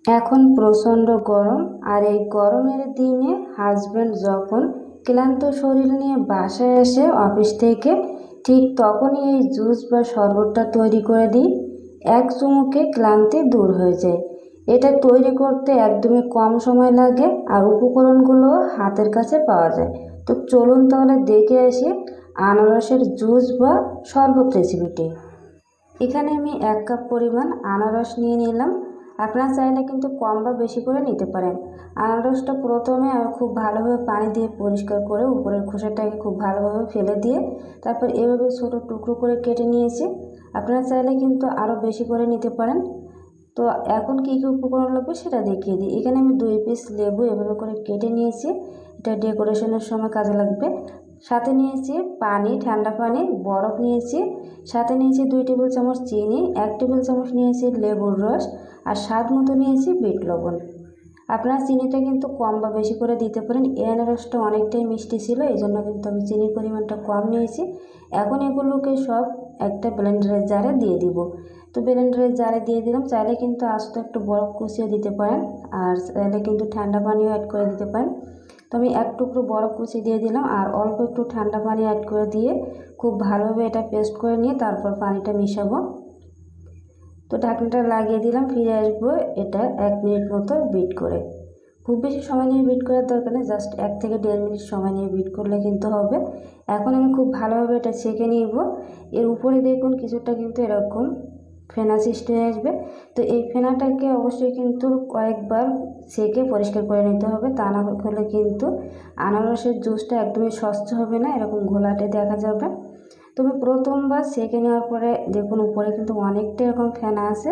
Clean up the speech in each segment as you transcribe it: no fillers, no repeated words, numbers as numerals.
এখন প্রচণ্ড গরম, আর এই গরমের দিনে হাজব্যান্ড যখন ক্লান্ত শরীর নিয়ে বাসায় আসে অফিস থেকে, ঠিক তখনই এই জুস বা শরবতটা তৈরি করে দিই। এক চুমুকে ক্লান্তি দূর হয়ে যায়। এটা তৈরি করতে একদমই কম সময় লাগে, আর উপকরণগুলো হাতের কাছে পাওয়া যায়। তো চলুন তাহলে দেখে আসি আনারসের জুস বা শরবত রেসিপিটি। এখানে আমি 1 কাপ পরিমাণ আনারস নিয়ে নিলাম। আপনারা চাইলে কিন্তু কম বা বেশি করে নিতে পারেন। আনারসটা প্রথমে আমি খুব ভালোভাবে পানি দিয়ে পরিষ্কার করে উপরের খোসাটাকে খুব ভালোভাবে ফেলে দিয়ে তারপর এভাবে ছোটো টুকরো করে কেটে নিয়েছি। আপনারা চাইলে কিন্তু আরও বেশি করে নিতে পারেন। তো এখন কী কী উপকরণ লাগবে সেটা দেখিয়ে দিই। এখানে আমি 2 পিস লেবু এভাবে করে কেটে নিয়েছি, এটা ডেকোরেশনের সময় কাজে লাগবে। সাথে নিয়েছি পানি, ঠান্ডা পানি, বরফ নিয়েছি। সাথে নিয়েছি 2 টেবিল চামচ চিনি, 1 টেবিল চামচ নিয়েছি লেবুর রস, আর স্বাদ মতো নিয়েছি বিট লবণ। আপনারা চিনিটা কিন্তু কম বা বেশি করে দিতে পারেন। এই আনারসটা অনেকটাই মিষ্টি ছিল, এই জন্য কিন্তু আমি চিনির পরিমাণটা কম নিয়েছি। এখন এগুলোকে সব একটা ব্লেন্ডারের জারে দিয়ে দিব। তো ব্লেন্ডারের জারে দিয়ে দিলাম। চাইলে কিন্তু আস্ত একটু বরফ কুচিয়ে দিতে পারেন, আর চাইলে কিন্তু ঠান্ডা পানিও অ্যাড করে দিতে পারেন। তো আমি 1 টুকরো বরফ কুচি দিয়ে দিলাম, আর অল্প একটু ঠান্ডা পানি অ্যাড করে দিয়ে খুব ভালোভাবে এটা পেস্ট করে নিয়ে তারপর পানিটা মিশাবো। তো ঢাকনাটা লাগিয়ে দিলাম, ফিরে আসবো এটা 1 মিনিট মতো বিট করে। খুব বেশি সময় নিয়ে বিট করার দরকার নেই, জাস্ট 1 থেকে 1.5 মিনিট সময় নিয়ে বিট করলে কিন্তু হবে। এখন আমি খুব ভালোভাবে এটা ছেঁকে নিব। এর উপরে দেখুন কিছুটা কিন্তু এরকম ফেনা সৃষ্টি হয়ে আসবে। তো এই ফেনাটাকে অবশ্যই কিন্তু কয়েকবার ছেঁকে পরিষ্কার করে নিতে হবে, তা না হলে কিন্তু আনারসের জুসটা একদমই স্বচ্ছ হবে না, এরকম ঘোলাটে দেখা যাবে। তবে প্রথমবার ছেঁকে নেওয়ার পরে দেখুন উপরে কিন্তু অনেকটা এরকম ফেনা আছে।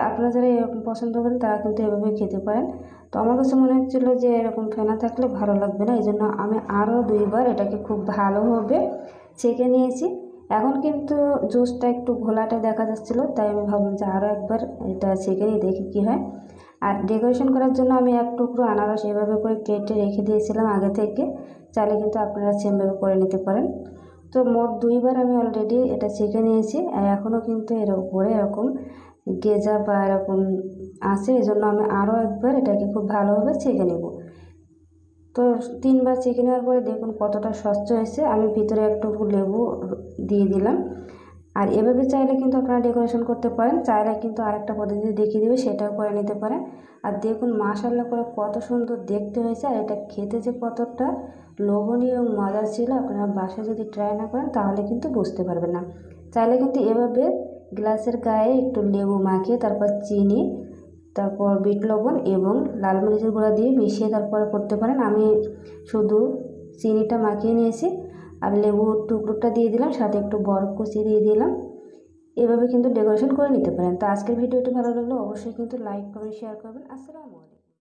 আপনারা যারা এরকম পছন্দ করেন তারা কিন্তু এভাবে খেতে পারেন। তো আমার কাছে মনে হচ্ছিলো যে এরকম ফেনা থাকলে ভালো লাগবে না, এই জন্য আমি আরও 2 বার এটাকে খুব ভালোভাবে ছেঁকে নিয়েছি। এখন কিন্তু জুসটা একটু ঘোলাটে দেখা যাচ্ছিলো, তাই আমি ভাবলাম যে আরও একবার এটা ছেঁকে নিয়ে দেখি কী হয়। আর ডেকোরেশন করার জন্য আমি 1 টুকরো আনারস এভাবে করে কেটে রেখে দিয়েছিলাম আগে থেকে। চাইলে কিন্তু আপনারা সেমভাবে করে নিতে পারেন। তো মোট 2 বার আমি অলরেডি এটা ছেঁকে নিয়েছি, আর এখনও কিন্তু এর উপরে এরকম গেজা বা এরকম আছে, এই জন্য আমি আরও একবার এটাকে খুব ভালোভাবে ছেঁকে নেব। তো 3 বার ছেঁকে নেওয়ার পরে দেখুন কতটা স্বচ্ছ হয়েছে। আমি ভিতরে একটু লেবু দিয়ে দিলাম। আর এভাবে চাইলে কিন্তু আপনারা ডেকোরেশন করতে পারেন, চাইলে কিন্তু আরেকটা পদ্ধতি দেখিয়ে দেবে, সেটাও করে নিতে পারেন। আর দেখুন মাশাআল্লাহ করে কত সুন্দর দেখতে হয়েছে, আর এটা খেতে যে কতটা লোভনীয় এবং মজার ছিল, আপনারা বাসায় যদি ট্রাই না করেন তাহলে কিন্তু বুঝতে পারবেন না। চাইলে কিন্তু এভাবে গ্লাসের গায়ে একটু লেবু মাখিয়ে তারপর চিনি, তারপর বিট লবণ এবং লাল মরিচের গুঁড়া দিয়ে মিশিয়ে তারপরে করতে পারেন। আমি শুধু চিনিটা মাখিয়ে নিয়েছি, আর লেবুর টুকরোটা দিয়ে দিলাম, সাথে একটু বরফ কুচি দিয়ে দিলাম। এভাবে কিন্তু ডেকোরেশন করে নিতে পারেন। তো আজকের ভিডিওটি ভালো লাগলে অবশ্যই কিন্তু লাইক কমেন্ট শেয়ার করবেন। আসসালামু আলাইকুম।